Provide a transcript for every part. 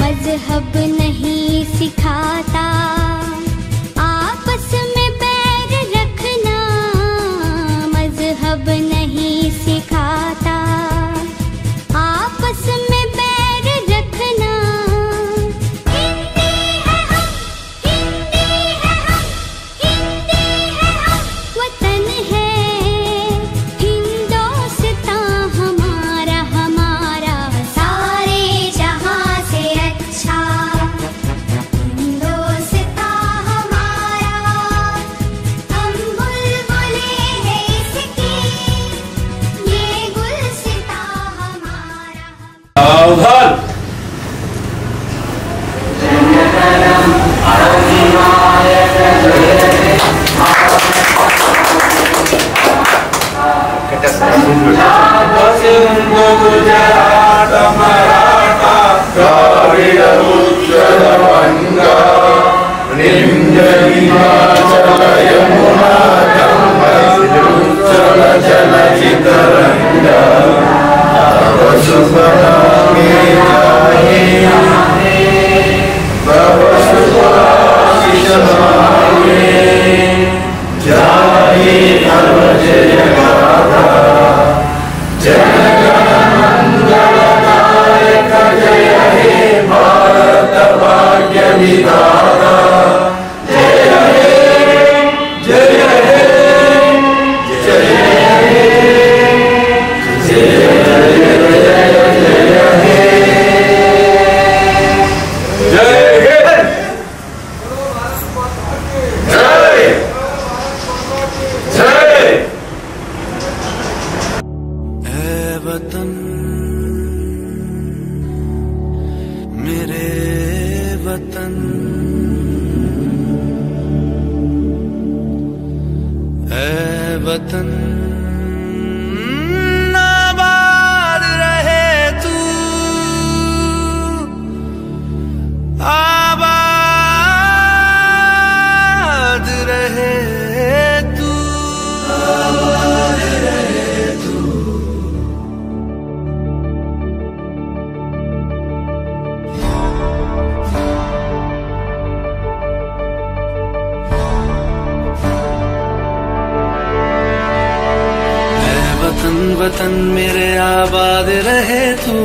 मजहब नहीं सिखाता आपस में बैर रखना, मजहब नहीं सिखाता आपस में बैर रखना। हिंदी है हम, हिंदी है हम, हिंदी है हम, वतन है हिंदुस्तां हमारा, हमारा सारे जहां से अच्छा हिंदुस्तां हमारा। हम बुलबुलें हैं इसकी, ये गुलसितां हमारा। सावधान। सिंधु गुजरात मराठा द्राविड़ उत्कल गंगा विंध्य हिमाचल यमुना गंगोत्कल जलधि तरंगा। तव शुभ नामे गाहे, तव शुभ आशीष मांगे, जाहि तव जय गाथा। जनगण मंगलदायक जय हे भारत भाग्य विधाता। जय हे, जय हे, जय हे, जय जय जय हे, जय हे, जय जय। ऐ वतन मेरे वतन, ऐ वतन वतन वतन मेरे आबाद रहे तू।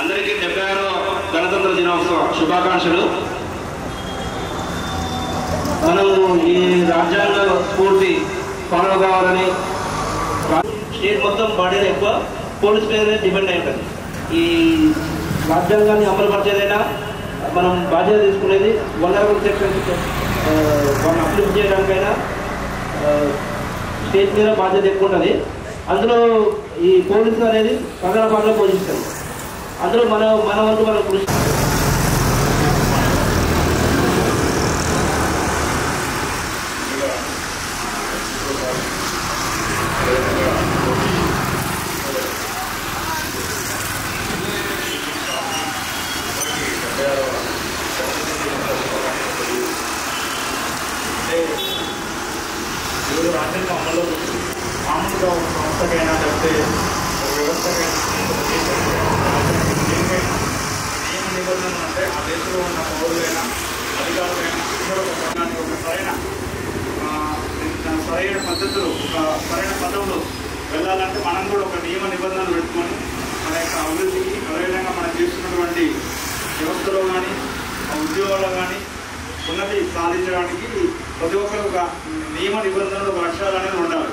అందరికీ 76వ గణతంత్ర దినోత్సవ శుభాకాంక్షలు. మనము ఈ రాజ్యాంగ స్ఫూర్తి ఫాలో కావాలని స్టేట్ మొత్తం బాడీలో ఎక్కువ పోలీస్ మీద డిపెండ్ అయి ఉంటుంది. ఈ రాజ్యాంగాన్ని అమలు పరిచేదైనా మనం బాధ్యత తీసుకునేది వనరబుల్ సెక్షన్స్ వాళ్ళని అప్లిఫ్ట్ చేయడానికైనా స్టేట్ మీద బాధ్యత ఎక్కువ ఉంటుంది. అందులో ఈ పోలీసులు అనేది ప్రధాన పాత్ర పోషిస్తారు. అందులో మన వంతు మనం కృషి. రాజ్యాంగం అమలు మామూలుగా ఒక సంస్థకైనా లేకపోతే వ్యవస్థకైనా నియమ నిబంధనలు అంటే ఆ దేశంలో ఉన్న పౌరులైనా అధికారులైనా అందరూ ఒక ప్రాణాన్ని ఒక సరైన పద్ధతులు ఒక సరైన పదవులు వెళ్ళాలంటే మనం కూడా ఒక నియమ నిబంధనలు పెట్టుకొని మన యొక్క అభివృద్ధికి అదేవిధంగా మనం చేస్తున్నటువంటి వ్యవస్థలో కానీ ఉద్యోగాల్లో కానీ ఉన్నతి సాధించడానికి ప్రతి ఒక్కరు ఒక నియమ నిబంధనలు ఒక లక్ష్యాలు అనేది ఉండాలి.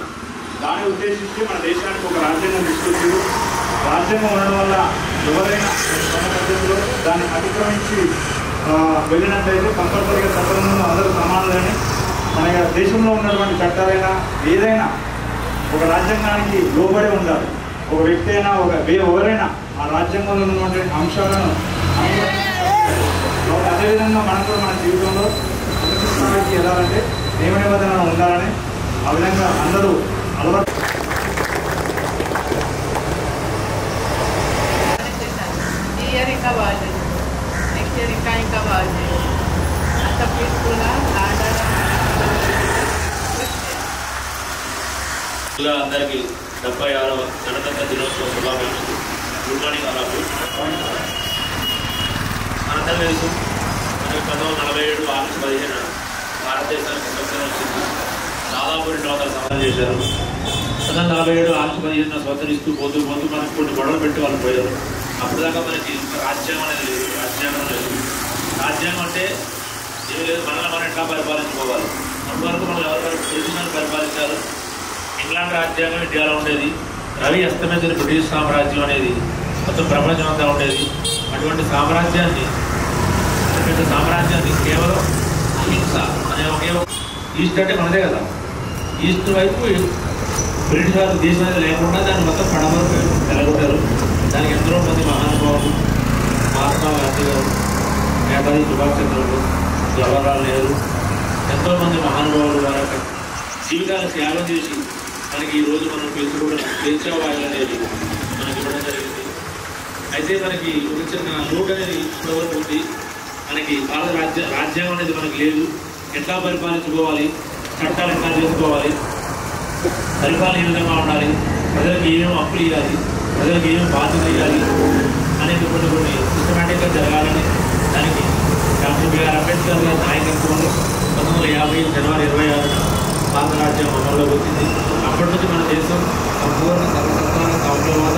దాన్ని ఉద్దేశించి మన దేశానికి ఒక రాజ్యాంగం తీసుకొచ్చారు. రాజ్యాంగం ఉండడం వల్ల ఎవరైనా తమ పద్ధతిలో దాన్ని అతిక్రమించి వెళ్ళినట్లయితే కంపల్సరీగా చట్టంలో అందరూ సమానులని మన దేశంలో ఉన్నటువంటి చట్టాలైనా ఏదైనా ఒక రాజ్యాంగానికి లోబడి ఉండాలి. ఒక వ్యక్తి అయినా ఎవరైనా ఆ రాజ్యాంగంలో ఉన్నటువంటి అంశాలను అదేవిధంగా మనం కూడా మన జీవితంలో ఉన్నత స్థాయికి వెళ్ళాలంటే నియమ నిబంధనలు ఉండాలని ఆ విధంగా అందరూ అలవాటు. ఈ ఇయర్ ఇంకా బాగుంది, నెక్స్ట్ ఇయర్ ఇంకా బాగుంది. అంత పీస్ఫుల్గా అందరికీ 76వ గణతంత్ర దినోత్సవ శుభాకాంక్షలు. గుడ్ మార్నింగ్ అలాపు. మనందరూ తెలుసు మనకి 1947 ఆగస్టు 15 భారతదేశానికి స్వతంత్రం వచ్చింది. దాదాపు 2 వందల సంవత్సరాలు చేశారు. 1947 ఆగస్టు 15 స్వతంత్రిస్తూ పోతూ మనకు కొన్ని గొడవలు పెట్టి వాళ్ళు పోయారు. అప్పుడు దాకా మనకి రాజ్యాంగం అనేది లేదు. రాజ్యాంగం అంటే ఏమి లేదు, మనల్ని మనం ఎట్లా పరిపాలించుకోవాలి. అప్పటివరకు మనం ఎవరు బ్రిటిష్ పరిపాలించారు. ఇంగ్లాండ్ రాజ్యాంగం ఇండియాలో ఉండేది. రవి అస్తమించిన బ్రిటిష్ సామ్రాజ్యం అనేది మొత్తం ప్రపంచం అంతా ఉండేది. అటువంటి సామ్రాజ్యాన్ని కేవలం అహింస అనే ఒకే ఈస్ట్ అంటే మనదే కదా. ఈస్ట్ వైపు బ్రిటిష్ వారి దేశం అనేది లేకుండా దాన్ని మొత్తం పడమరకు వెలగొట్టారు. దానికి ఎంతో మంది మహానుభావులు, మహాత్మా గాంధీ గారు, నేతాజీ సుభాష్ చంద్రబోస్, జవహర్లాల్ నెహ్రూ, ఎంతోమంది మహానుభావులు వారి యొక్క జీవితాన్ని త్యాగం చేసి మనకి ఈరోజు మనం పెంచుకోవడం స్వేచ్ఛావాయులు అనేది మనకి ఇవ్వడం జరిగింది. అయితే మనకి ఒక చిన్న లోటు అనేది ఇప్పటివరకు ఉంది. మనకి భారత రాజ్యాంగం అనేది మనకి లేదు. ఎట్లా పరిపాలించుకోవాలి, చట్టాలు ఎట్లా చేసుకోవాలి, పరిపాలన ఏ విధంగా ఉండాలి, ప్రజలకు ఏమేమి అప్పులు ఇవ్వాలి, ప్రజలకు ఏమేమి బాధ్యత ఇవ్వాలి అనేది కొన్ని సిస్టమేటిక్గా జరగాలని దానికి డాక్టర్ బిఆర్ అంబేద్కర్ గారి నాయకత్వంలో 1950 జనవరి 26 భారత రాజ్యాంగం అమల్లోకి వచ్చింది. అప్పటి నుంచి మన దేశం సంపూర్ణ సర్వసత్తాన సామ్యవాద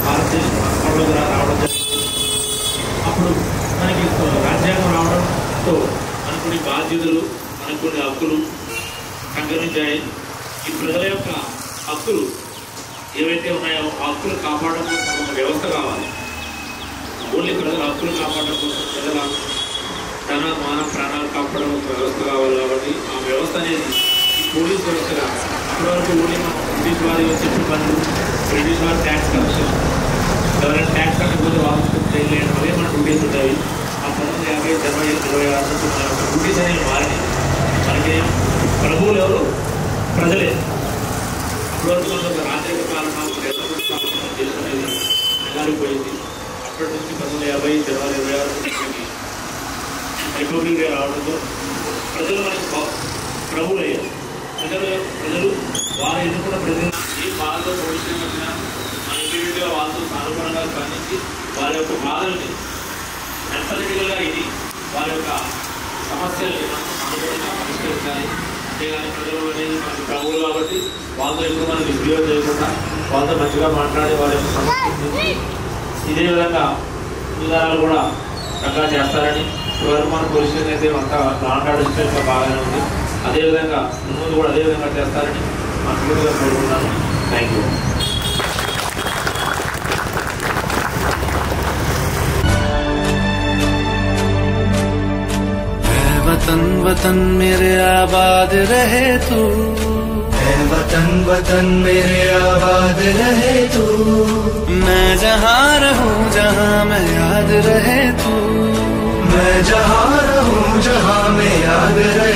భారతదేశం అమల్లోకి రావడం జరిగింది. అప్పుడు మనకి రాజ్యాంగం రావడంతో మనకు కొన్ని బాధ్యతలు, మనకు కొన్ని హక్కులు సంక్రమించాయి. ఈ ప్రజల యొక్క హక్కులు ఏవైతే ఉన్నాయో ఆ హక్కులు కాపాడడం కోసం ఒక వ్యవస్థ కావాలి. ఓన్లీ ప్రజల హక్కులు కాపాడడం కోసం, ప్రజల మాన ప్రాణాలు కాపాడడం ఒక వ్యవస్థ కావాలి. కాబట్టి ఆ వ్యవస్థ అనేది ఈ పోలీస్ వ్యవస్థగా ఇప్పటివరకు ఓన్లీ మనం బ్రిటిష్ వారి చెప్పిన పనులు, బ్రిటిష్ వారి ట్యాక్స్ కలెక్షన్, ఎవరైనా ట్యాక్స్ కట్టకపోతే వాళ్ళు చేయలేని అవే మన డ్యూటీస్ ఉంటాయి. ఆ 1950 జనవరి 26 నుంచి మన యొక్క డ్యూటీస్ అనేవి మారినాయి. మనకి ప్రభువులు ఎవరు? ప్రజలే. అప్పటివరకు మనకు ఒక రాజరిక పాలన, ఒక డెవలప్మెంట్ పాలన దేశం అనేది నెగారిపోయింది. అప్పటి నుంచి 1950 జనవరి 26 రిపబ్లిక్ డే రావడంతో ప్రజలు మనకి ప్రభువులు అయ్యారు. ప్రజలు వారు ఎన్నుకున్న ప్రజలు ఏ బాధలో పోలీసులు వచ్చినా మన ఇండివిజువల్గా వాళ్ళతో సానుకూలంగా స్పందించి వారి యొక్క బాధల్ని ఎన్ఫలిటికల్గా ఇది వారి యొక్క సమస్యల్ని మనం అనుకూలంగా పరిష్కరించాలి. అంతేగాని ప్రజలు అనేది మనకి ప్రభువులు కాబట్టి వాళ్ళతో ఎక్కువ మనం మిస్బిహేవ్ చేయకుండా వాళ్ళతో మంచిగా మాట్లాడి వారి యొక్క సమస్య ఇదే విధంగా విధానాలు కూడా చక్కగా చేస్తారని ఇవరకు మన పోలీస్ స్టేషన్ అయితే అంతా లాండ్ ఆర్డర్ సిస్టమ్గా బాగానే ఉంది. అదేవిధంగా ముందు కూడా అదేవిధంగా చేస్తారని మనస్ఫూర్తిగా కోరుకుంటున్నాను. Thank you. वतन वतन मेरे आबाद रहे तू, वतन वतन मेरे आबाद रहे तू, मैं जहाँ रहूँ जहाँ मैं याद रहे तू, मैं जहाँ रहूँ जहाँ मैं याद रहे